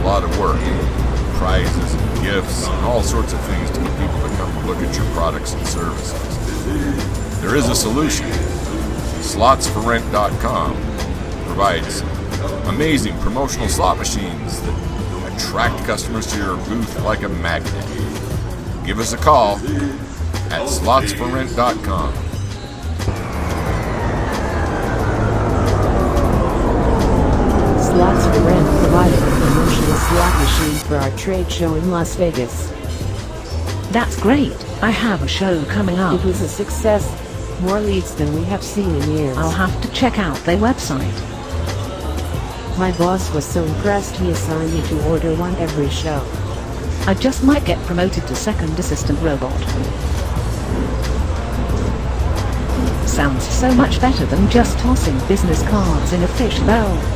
lot of work. Prizes and gifts and all sorts of things to get people to come look at your products and services. There is a solution. Slotsforrent.com provides amazing promotional slot machines that attract customers to your booth like a magnet. Give us a call at slotsforrent.com. Slots for Rent provided a promotional slot machine for our trade show in Las Vegas. That's great. I have a show coming up. It was a success. More leads than we have seen in years. I'll have to check out their website. My boss was so impressed he assigned me to order one every show. I just might get promoted to second assistant robot. Sounds so much better than just tossing business cards in a fishbowl.